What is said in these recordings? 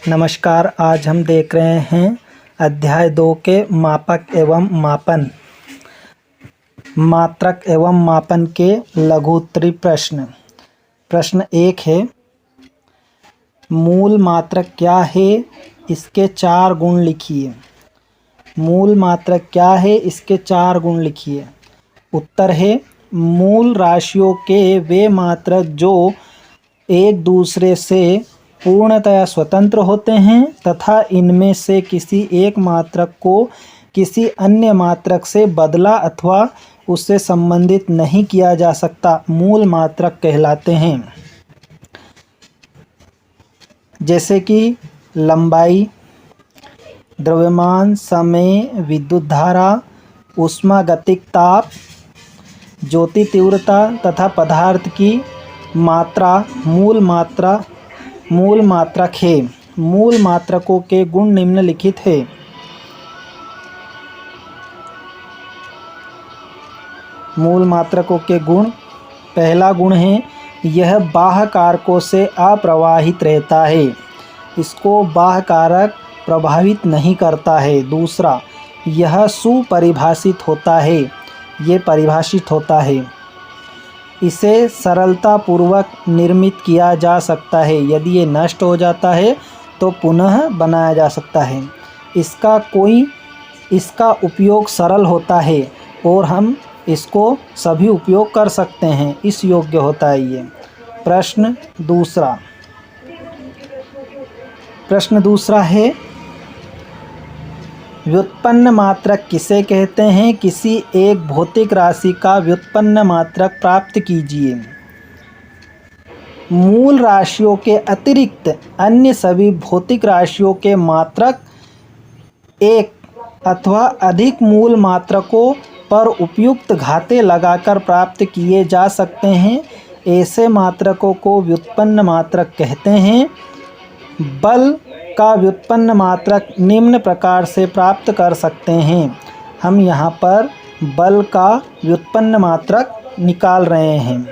नमस्कार। आज हम देख रहे हैं अध्याय 2 के मापक एवं मापन, मात्रक एवं मापन के लघु उत्तरीय प्रश्न। प्रश्न 1 है, मूल मात्रक क्या है, इसके 4 गुण लिखिए। मूल मात्रक क्या है, इसके 4 गुण लिखिए। उत्तर है, मूल राशियों के वे मात्रक जो एक दूसरे से पूर्णतया स्वतंत्र होते हैं तथा इनमें से किसी एक मात्रक को किसी अन्य मात्रक से बदला अथवा उससे संबंधित नहीं किया जा सकता, मूल मात्रक कहलाते हैं। जैसे कि लंबाई, द्रव्यमान, समय, विद्युत धारा, ऊष्मागतिक ताप, ज्योति तीव्रता तथा पदार्थ की मात्रा मूल मात्रक है। मूल मात्रकों के गुण निम्नलिखित है। मूल मात्रकों के गुण, पहला गुण है, यह बाह्य कारकों से अप्रवाहित रहता है, इसको बाह्य कारक प्रभावित नहीं करता है। दूसरा, यह सुपरिभाषित होता है, ये परिभाषित होता है। इसे सरलतापूर्वक निर्मित किया जा सकता है, यदि ये नष्ट हो जाता है तो पुनः बनाया जा सकता है। इसका उपयोग सरल होता है और हम इसको सभी उपयोग कर सकते हैं, इस योग्य होता है ये। प्रश्न दूसरा है, व्युत्पन्न मात्रक किसे कहते हैं? किसी एक भौतिक राशि का व्युत्पन्न मात्रक प्राप्त कीजिए। मूल राशियों के अतिरिक्त अन्य सभी भौतिक राशियों के मात्रक एक अथवा अधिक मूल मात्रकों पर उपयुक्त घाते लगाकर प्राप्त किए जा सकते हैं। ऐसे मात्रकों को व्युत्पन्न मात्रक कहते हैं। बल का व्युत्पन्न मात्रक निम्न प्रकार से प्राप्त कर सकते हैं। हम यहाँ पर बल का व्युत्पन्न मात्रक निकाल रहे हैं।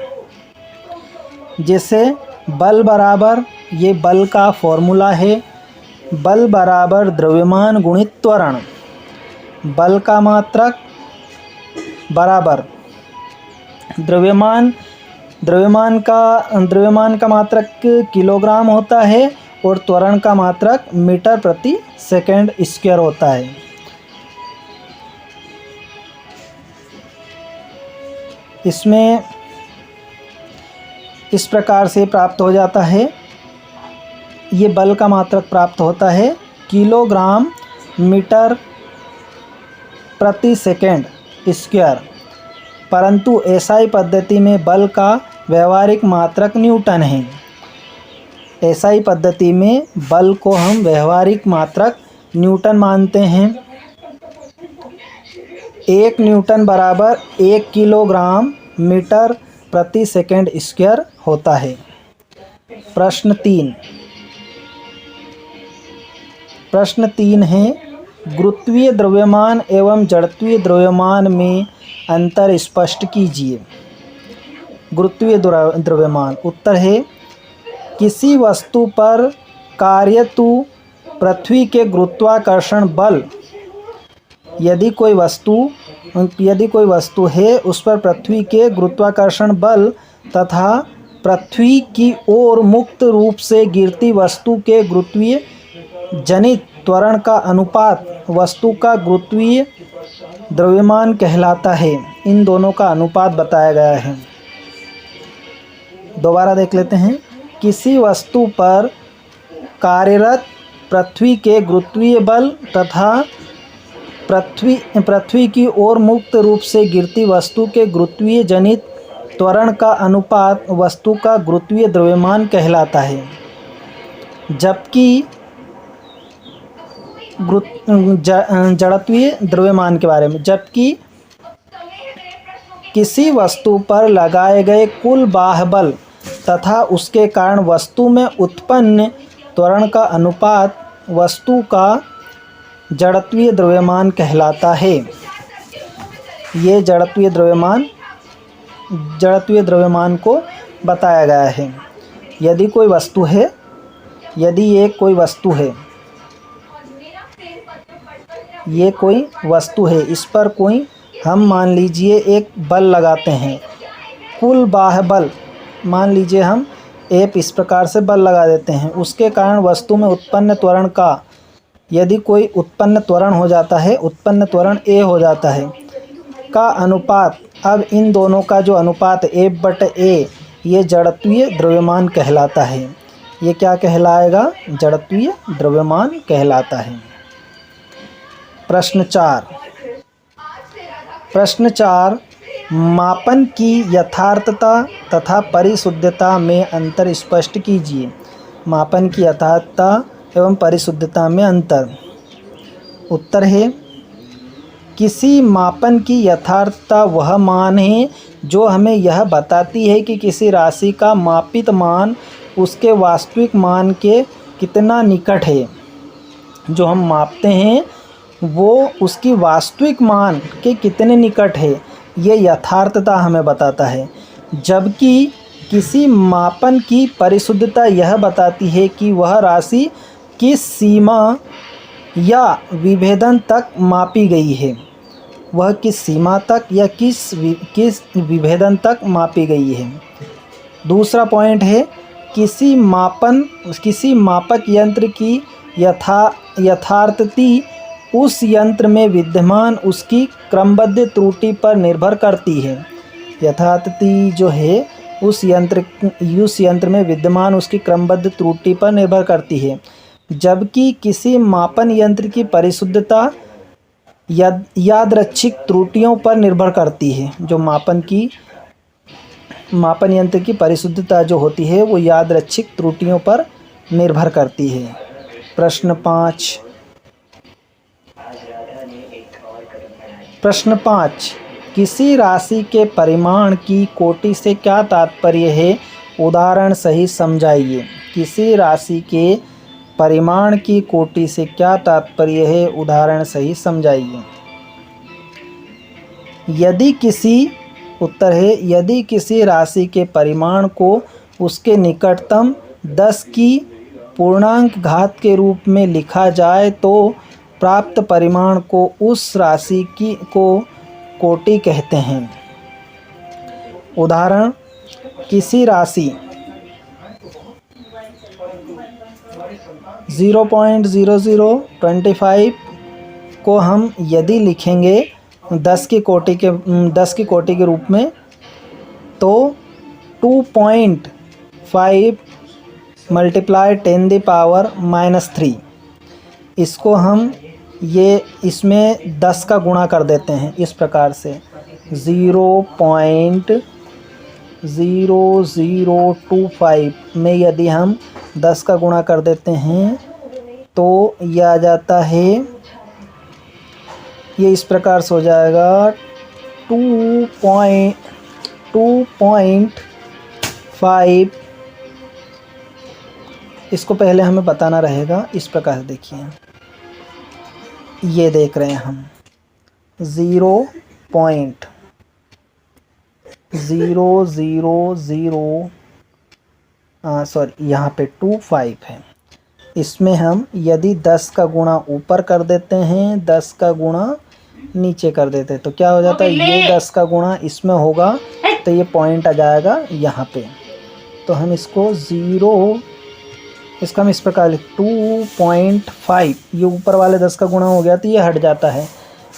जैसे बल बराबर, ये बल का फॉर्मूला है, बल बराबर द्रव्यमान गुणित त्वरण। बल का मात्रक बराबर द्रव्यमान का मात्रक किलोग्राम होता है और त्वरण का मात्रक मीटर प्रति सेकंड स्क्वायर होता है। इसमें इस प्रकार से प्राप्त हो जाता है। ये बल का मात्रक प्राप्त होता है किलोग्राम मीटर प्रति सेकंड स्क्वायर, परंतु एसआई पद्धति में बल का व्यवहारिक मात्रक न्यूटन है। एसआई पद्धति में बल को हम व्यवहारिक मात्रक न्यूटन मानते हैं। 1 न्यूटन बराबर 1 किलोग्राम मीटर प्रति सेकंड स्क्वायर होता है। प्रश्न 3 है, गुरुत्वीय द्रव्यमान एवं जड़त्वीय द्रव्यमान में अंतर स्पष्ट कीजिए। गुरुत्वीय द्रव्यमान, उत्तर है, किसी वस्तु पर कार्यतु पृथ्वी के गुरुत्वाकर्षण बल, यदि कोई वस्तु है उस पर पृथ्वी के गुरुत्वाकर्षण बल तथा पृथ्वी की ओर मुक्त रूप से गिरती वस्तु के गुरुत्वीय जनित त्वरण का अनुपात वस्तु का गुरुत्वीय द्रव्यमान कहलाता है। इन दोनों का अनुपात बताया गया है। दोबारा देख लेते हैं। किसी वस्तु पर कार्यरत पृथ्वी के गुरुत्वीय बल तथा पृथ्वी की ओर मुक्त रूप से गिरती वस्तु के गुरुत्वीय जनित त्वरण का अनुपात वस्तु का गुरुत्वीय द्रव्यमान कहलाता है। जबकि जड़त्वीय द्रव्यमान के बारे में, जबकि किसी वस्तु पर लगाए गए कुल बाह्य बल तथा उसके कारण वस्तु में उत्पन्न त्वरण का अनुपात वस्तु का जड़त्वीय द्रव्यमान कहलाता है। ये जड़त्वीय द्रव्यमान को बताया गया है। यदि कोई वस्तु है यदि ये कोई वस्तु है, ये कोई वस्तु है, इस पर कोई हम मान लीजिए एक बल लगाते हैं, कुल बाह्य बल, मान लीजिए हम एक इस प्रकार से बल लगा देते हैं, उसके कारण वस्तु में उत्पन्न त्वरण का, यदि कोई उत्पन्न त्वरण हो जाता है, उत्पन्न त्वरण ए हो जाता है का अनुपात, अब इन दोनों का जो अनुपात F/A, ये जड़त्वीय द्रव्यमान कहलाता है। ये क्या कहलाएगा? जड़त्वीय द्रव्यमान कहलाता है। प्रश्न 4 मापन की यथार्थता तथा परिशुद्धता में अंतर स्पष्ट कीजिए। मापन की यथार्थता एवं परिशुद्धता में अंतर। उत्तर है, किसी मापन की यथार्थता वह मान है जो हमें यह बताती है कि किसी राशि का मापित मान उसके वास्तविक मान के कितना निकट है। जो हम मापते हैं वो उसकी वास्तविक मान के कितने निकट है, ये यथार्थता हमें बताता है। जबकि किसी मापन की परिशुद्धता यह बताती है कि वह राशि किस सीमा या विभेदन तक मापी गई है, वह किस सीमा तक या किस विभेदन तक मापी गई है। दूसरा पॉइंट है, किसी मापक यंत्र की यथार्थती उस यंत्र में विद्यमान उसकी क्रमबद्ध त्रुटि पर निर्भर करती है। यथार्थती जो है उस यंत्र में विद्यमान उसकी क्रमबद्ध त्रुटि पर निर्भर करती है। जबकि किसी मापन यंत्र की परिशुद्धता यादृच्छिक त्रुटियों पर निर्भर करती है। जो मापन यंत्र की परिशुद्धता जो होती है वो यादृच्छिक त्रुटियों पर निर्भर करती है। प्रश्न 5 किसी राशि के परिमाण की कोटि से क्या तात्पर्य है, उदाहरण सहित समझाइए। किसी राशि के परिमाण की कोटि से क्या तात्पर्य है, उदाहरण सहित समझाइए। यदि किसी राशि के परिमाण को उसके निकटतम 10 की पूर्णांक घात के रूप में लिखा जाए तो प्राप्त परिमाण को उस राशि को कोटि कहते हैं। उदाहरण, किसी राशि 0.0025 को हम यदि लिखेंगे 10 की कोटि के रूप में, तो 2.5 मल्टीप्लाई 10⁻³ इसको हम इसमें 10 का गुणा कर देते हैं इस प्रकार से 0.0025 में यदि हम 10 का गुणा कर देते हैं तो यह आ जाता है, ये इस प्रकार से हो जाएगा 2.5। इसको पहले हमें बताना रहेगा, इस प्रकार से देखिए, ये देख रहे हैं हम यहाँ पे 25 है। इसमें हम यदि 10 का गुणा ऊपर कर देते हैं, 10 का गुणा नीचे कर देते हैं, तो क्या हो जाता है, ये 10 का गुणा इसमें होगा तो ये पॉइंट आ जाएगा यहाँ पे। तो हम इसको हम इस प्रकार 2.5, ये ऊपर वाले 10 का गुणा हो गया तो ये हट जाता है।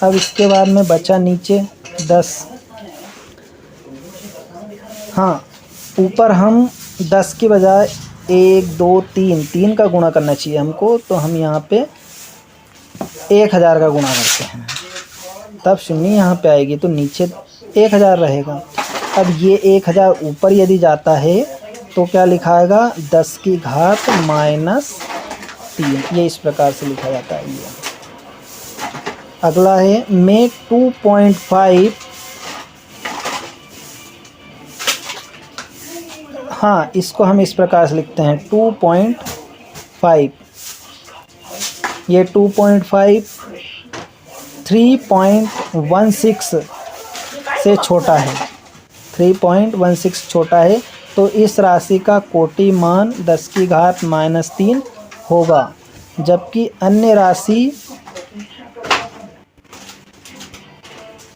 अब इसके बाद में बचा नीचे 10। हाँ, ऊपर हम 10 की बजाय 1 2 3 का गुणा करना चाहिए हमको, तो हम यहाँ पे 1000 का गुणा करते हैं, तब शून्य यहाँ पे आएगी तो नीचे 1000 रहेगा। अब ये 1000 ऊपर यदि जाता है तो क्या लिखाएगा, 10 की घात -3, ये इस प्रकार से लिखा जाता है। ये अगला है, मैं 2.5, हाँ इसको हम इस प्रकार से लिखते हैं 2.5, ये 2.5 3.16 से छोटा है, 3.16 छोटा है, तो इस राशि का कोटि मान 10 की घात -3 होगा। जबकि अन्य राशि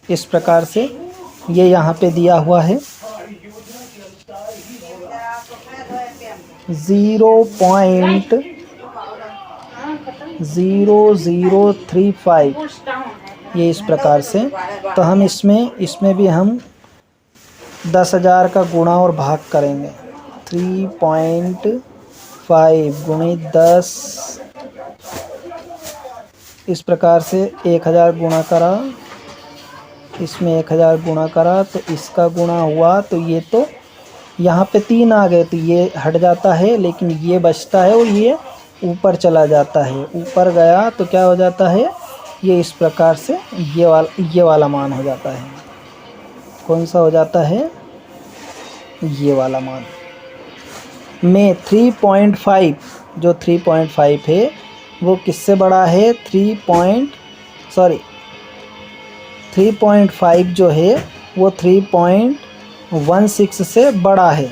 इस प्रकार से ये यहाँ पे दिया हुआ है 0.0035, ये इस प्रकार से। तो हम इसमें भी हम 10,000 का गुणा और भाग करेंगे। 3.5 गुणित 10, इस प्रकार से 1000 गुणा करा, इसमें 1000 गुणा करा तो इसका गुणा हुआ, तो ये तो यहाँ पे 3 आ गए तो ये हट जाता है, लेकिन ये बचता है और ये ऊपर चला जाता है। ऊपर गया तो क्या हो जाता है, ये इस प्रकार से ये वाला मान हो जाता है। कौन सा हो जाता है, ये वाला मान में 3.5, जो 3.5 है वो किससे बड़ा है, 3.5 जो है वो 3.16 से बड़ा है।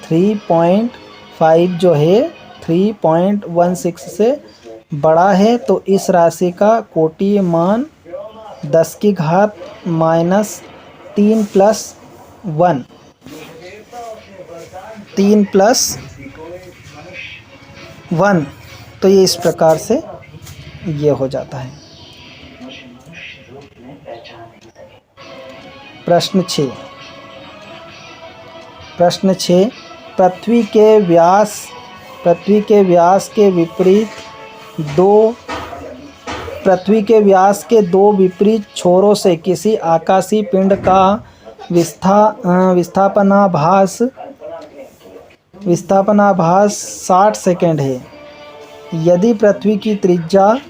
3.5 जो है 3.16 से बड़ा है। तो इस राशि का कोटि मान 10 की घात -3 + 1, 3 + 1, तो ये इस प्रकार से ये हो जाता है। प्रश्न 6 पृथ्वी के व्यास के दो विपरीत छोरों से किसी आकाशीय पिंड का विस्थापनाभास 60 सेकंड है। यदि पृथ्वी की त्रिज्या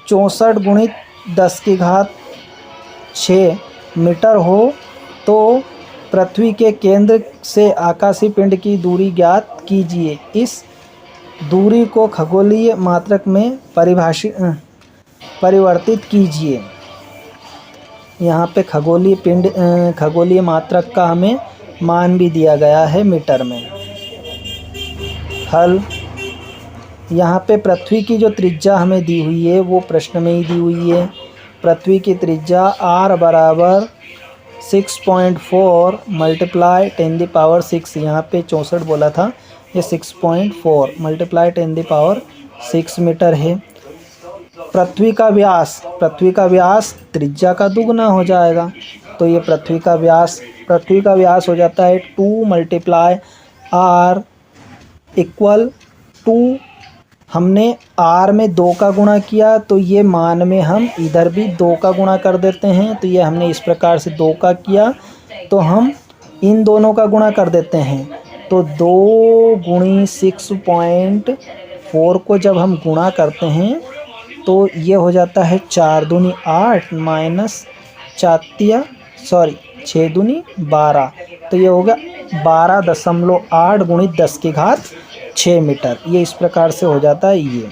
64 गुणित 10 की घात 6 मीटर हो तो पृथ्वी के केंद्र से आकाशीय पिंड की दूरी ज्ञात कीजिए। इस दूरी को खगोलीय मात्रक में परिवर्तित कीजिए। यहाँ पे खगोलीय मात्रक का हमें मान भी दिया गया है मीटर में। हल, यहाँ पे पृथ्वी की जो त्रिज्या हमें दी हुई है वो प्रश्न में ही दी हुई है। पृथ्वी की त्रिज्या r बराबर 6.4 × 10⁶, यहाँ पे 64 बोला था, ये 6.4 × 10⁶ मीटर है। पृथ्वी का व्यास त्रिज्या का दुगना हो जाएगा, तो ये पृथ्वी का व्यास हो जाता है 2 × r = 2। हमने r में 2 का गुणा किया तो ये मान में हम इधर भी 2 का गुणा कर देते हैं। तो ये हमने इस प्रकार से 2 का किया, तो हम इन दोनों का गुणा कर देते हैं। तो 2 × 6.4 को जब हम गुणा करते हैं तो ये हो जाता है 4 दूनी 8 6 दूनी 12, तो ये होगा 12.8 गुणित 10 की घात 6 मीटर। ये इस प्रकार से हो जाता है, ये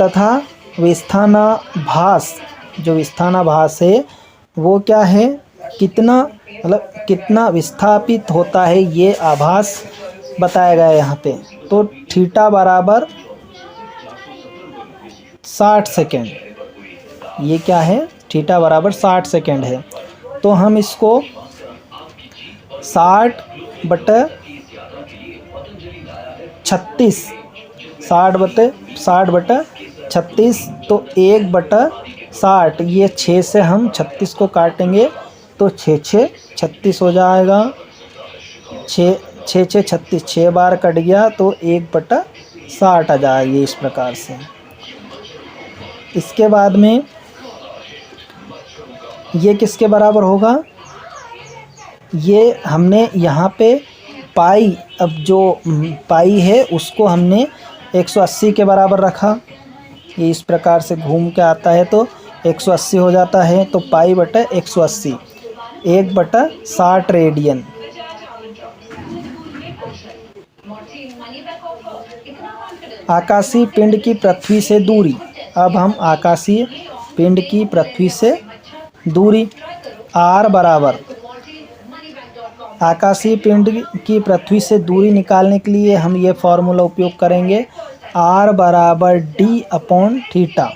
तथा विस्थानाभास है वो क्या है, कितना विस्थापित होता है, ये आभास बताया गया है यहाँ पे। तो थीटा बराबर 60 सेकेंड, ये क्या है, थीटा बराबर 60 सेकेंड है। तो हम इसको 60/36 तो 1/60, ये 6 से हम 36 को काटेंगे तो 6 36 हो जाएगा। 6 36, 6 बार कट गया तो 1/60 आ जाएगी इस प्रकार से। इसके बाद में ये किसके बराबर होगा, ये हमने यहाँ पे पाई, अब जो पाई है उसको हमने 180 के बराबर रखा। ये इस प्रकार से घूम के आता है तो 180 हो जाता है। तो पाई बटा 180 1/60 रेडियन। आकाशीय पिंड की पृथ्वी से दूरी। अब हम आकाशीय पिंड की पृथ्वी से दूरी, r बराबर आकाशीय पिंड की पृथ्वी से दूरी निकालने के लिए हम ये फॉर्मूला उपयोग करेंगे, r बराबर d अपॉन थीटा।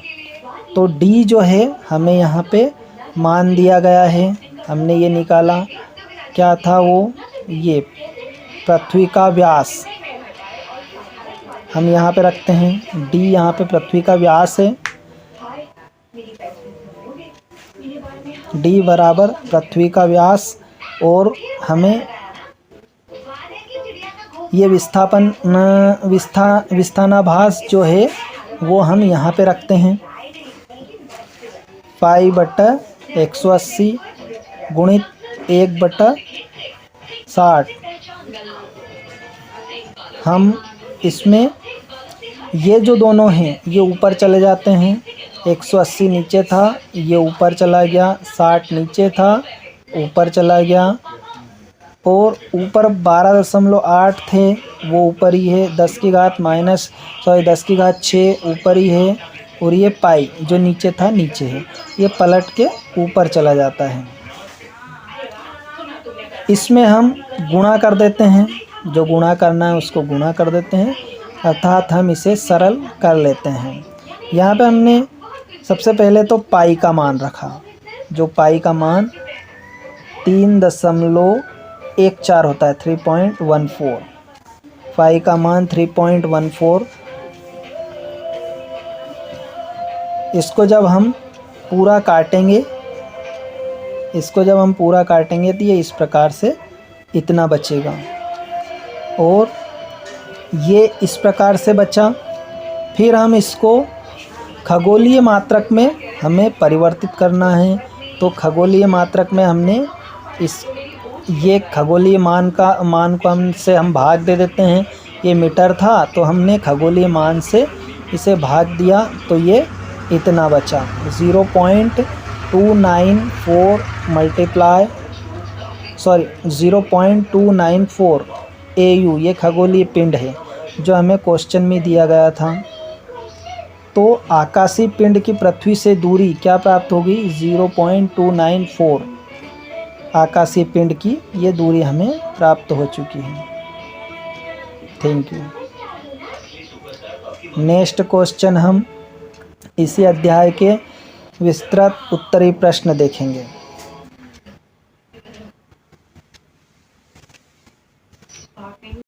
तो d जो है हमें यहाँ पे मान दिया गया है, हमने ये निकाला, क्या था वो, ये पृथ्वी का व्यास हम यहाँ पे रखते हैं, d यहाँ पे पृथ्वी का व्यास है, d बराबर पृथ्वी का व्यास, और हमें ये विस्थानाभास जो है वो हम यहाँ पे रखते हैं, पाई/180 गुणित 1/60। हम इसमें ये जो दोनों हैं ये ऊपर चले जाते हैं, 180 नीचे था ये ऊपर चला गया, 60 नीचे था ऊपर चला गया, और ऊपर 12.8 थे वो ऊपर ही है, 10 की घात 6 ऊपर ही है, और ये पाई जो नीचे था नीचे है, ये पलट के ऊपर चला जाता है। इसमें हम गुणा कर देते हैं, जो गुणा करना है उसको गुणा कर देते हैं, अर्थात हम इसे सरल कर लेते हैं। यहाँ पे हमने सबसे पहले तो पाई का मान रखा, जो पाई का मान 3.14 होता है, 3.14, पाई का मान 3.14। इसको जब हम पूरा काटेंगे तो ये इस प्रकार से इतना बचेगा, और ये इस प्रकार से बचा। फिर हम इसको खगोलीय मात्रक में हमें परिवर्तित करना है, तो खगोलीय मात्रक में हमने ये खगोलीय मान को हम भाग दे देते हैं। ये मीटर था तो हमने खगोलीय मान से इसे भाग दिया, तो ये इतना बचा, 0.294 AU, ये खगोलीय पिंड है जो हमें क्वेश्चन में दिया गया था। तो आकाशीय पिंड की पृथ्वी से दूरी क्या प्राप्त होगी, 0.294 आकाशीय पिंड की ये दूरी हमें प्राप्त हो चुकी है। Thank you. नेक्स्ट क्वेश्चन हम इसी अध्याय के विस्तृत उत्तरी प्रश्न देखेंगे।